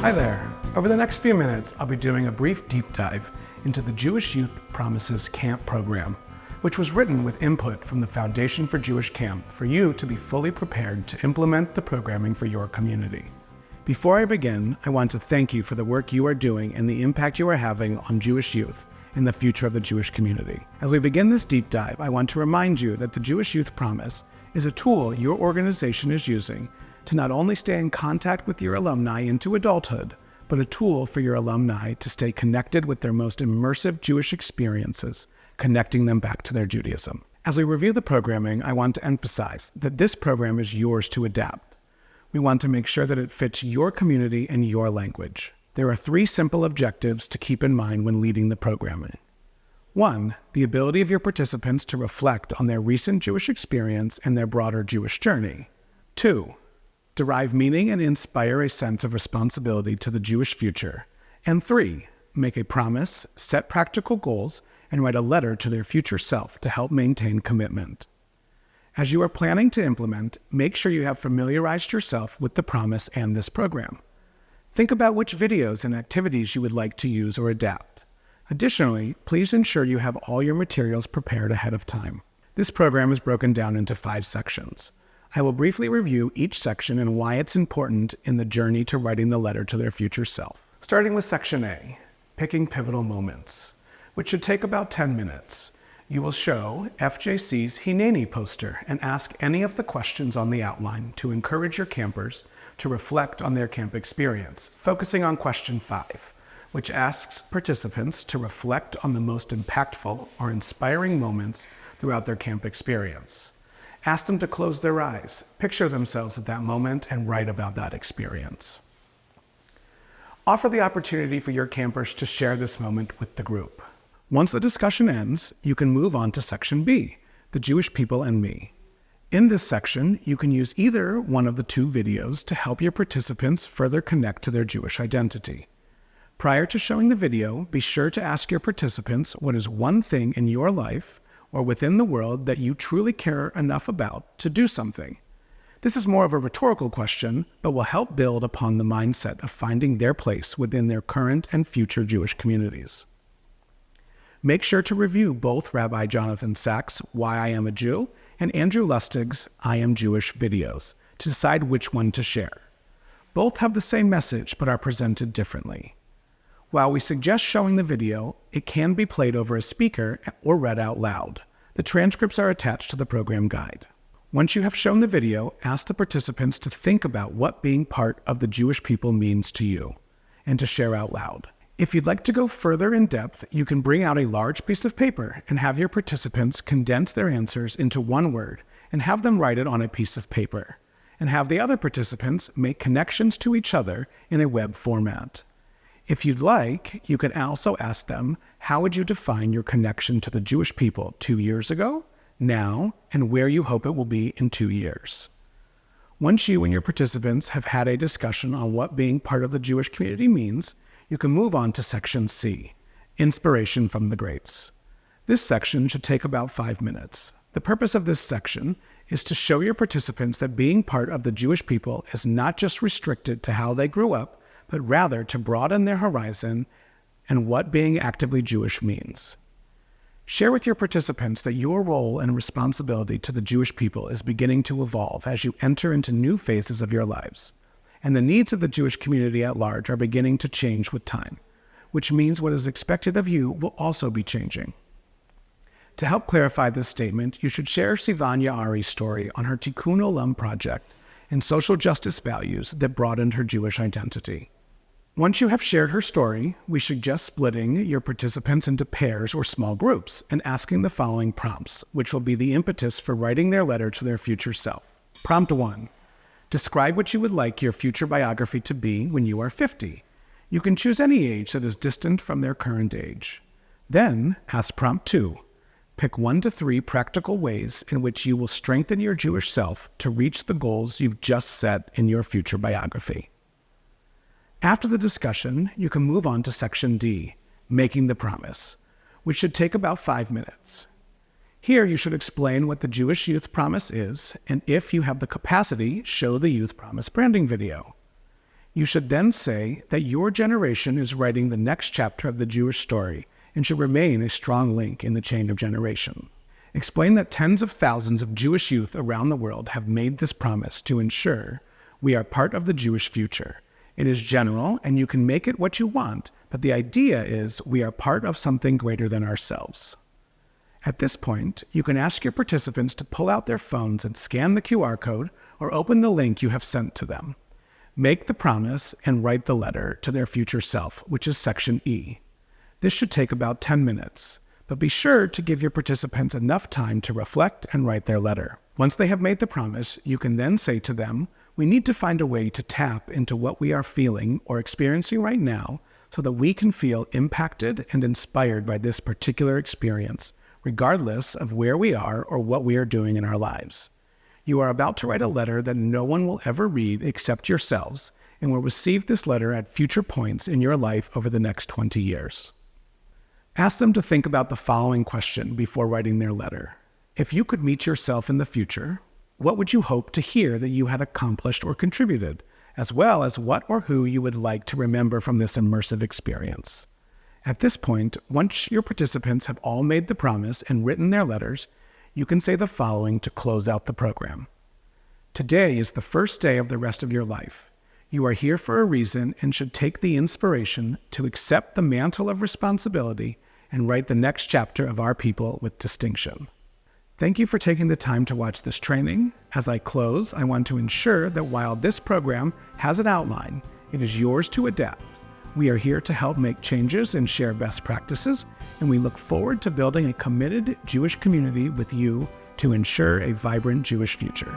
Hi there. Over the next few minutes, I'll be doing a brief deep dive into the Jewish Youth Promises Camp program, which was written with input from the Foundation for Jewish Camp for you to be fully prepared to implement the programming for your community. Before I begin, I want to thank you for the work you are doing and the impact you are having on Jewish youth and the future of the Jewish community. As we begin this deep dive, I want to remind you that the Jewish Youth Promise is a tool your organization is using to not only stay in contact with your alumni into adulthood, but a tool for your alumni to stay connected with their most immersive Jewish experiences, connecting them back to their Judaism. As we review the programming, I want to emphasize that this program is yours to adapt. We want to make sure that it fits your community and your language. There are 3 simple objectives to keep in mind when leading the programming. 1, the ability of your participants to reflect on their recent Jewish experience and their broader Jewish journey. 2, derive meaning and inspire a sense of responsibility to the Jewish future. And 3, make a promise, set practical goals, and write a letter to their future self to help maintain commitment. As you are planning to implement, make sure you have familiarized yourself with the promise and this program. Think about which videos and activities you would like to use or adapt. Additionally, please ensure you have all your materials prepared ahead of time. This program is broken down into 5 sections. I will briefly review each section and why it's important in the journey to writing the letter to their future self. Starting with Section A, Picking Pivotal Moments, which should take about 10 minutes. You will show FJC's Hineni poster and ask any of the questions on the outline to encourage your campers to reflect on their camp experience, focusing on question 5, which asks participants to reflect on the most impactful or inspiring moments throughout their camp experience. Ask them to close their eyes, picture themselves at that moment, and write about that experience. Offer the opportunity for your campers to share this moment with the group. Once the discussion ends, you can move on to Section B, The Jewish People and Me. In this section, you can use either one of the 2 videos to help your participants further connect to their Jewish identity. Prior to showing the video, be sure to ask your participants what is one thing in your life or within the world that you truly care enough about to do something. This is more of a rhetorical question, but will help build upon the mindset of finding their place within their current and future Jewish communities. Make sure to review both Rabbi Jonathan Sachs' Why I Am a Jew and Andrew Lustig's I Am Jewish videos to decide which one to share. Both have the same message but are presented differently. While we suggest showing the video, it can be played over a speaker or read out loud. The transcripts are attached to the program guide. Once you have shown the video, ask the participants to think about what being part of the Jewish people means to you, and to share out loud. If you'd like to go further in depth, you can bring out a large piece of paper and have your participants condense their answers into one word and have them write it on a piece of paper, and have the other participants make connections to each other in a web format. If you'd like, you could also ask them, how would you define your connection to the Jewish people 2 years ago, now, and where you hope it will be in 2 years? Once you and your participants have had a discussion on what being part of the Jewish community means, you can move on to Section C, Inspiration from the Greats. This section should take about 5 minutes. The purpose of this section is to show your participants that being part of the Jewish people is not just restricted to how they grew up, but rather to broaden their horizon and what being actively Jewish means. Share with your participants that your role and responsibility to the Jewish people is beginning to evolve as you enter into new phases of your lives, and the needs of the Jewish community at large are beginning to change with time, which means what is expected of you will also be changing. To help clarify this statement, you should share Sivan Yaari's story on her Tikkun Olam project and social justice values that broadened her Jewish identity. Once you have shared her story, we suggest splitting your participants into pairs or small groups and asking the following prompts, which will be the impetus for writing their letter to their future self. Prompt 1. Describe what you would like your future biography to be when you are 50. You can choose any age that is distant from their current age. Then, ask Prompt 2. Pick 1 to 3 practical ways in which you will strengthen your Jewish self to reach the goals you've just set in your future biography. After the discussion, you can move on to Section D, Making the Promise, which should take about 5 minutes. Here you should explain what the Jewish Youth Promise is, and if you have the capacity, show the Youth Promise branding video. You should then say that your generation is writing the next chapter of the Jewish story and should remain a strong link in the chain of generation. Explain that tens of thousands of Jewish youth around the world have made this promise to ensure we are part of the Jewish future. It is general, and you can make it what you want, but the idea is we are part of something greater than ourselves. At this point, you can ask your participants to pull out their phones and scan the QR code or open the link you have sent to them. Make the promise and write the letter to their future self, which is section E. This should take about 10 minutes, but be sure to give your participants enough time to reflect and write their letter. Once they have made the promise, you can then say to them, we need to find a way to tap into what we are feeling or experiencing right now so that we can feel impacted and inspired by this particular experience, regardless of where we are or what we are doing in our lives. You are about to write a letter that no one will ever read except yourselves and will receive this letter at future points in your life over the next 20 years. Ask them to think about the following question before writing their letter. If you could meet yourself in the future, what would you hope to hear that you had accomplished or contributed, as well as what or who you would like to remember from this immersive experience? At this point, once your participants have all made the promise and written their letters, you can say the following to close out the program. Today is the first day of the rest of your life. You are here for a reason and should take the inspiration to accept the mantle of responsibility and write the next chapter of our people with distinction. Thank you for taking the time to watch this training. As I close, I want to ensure that while this program has an outline, it is yours to adapt. We are here to help make changes and share best practices, and we look forward to building a committed Jewish community with you to ensure a vibrant Jewish future.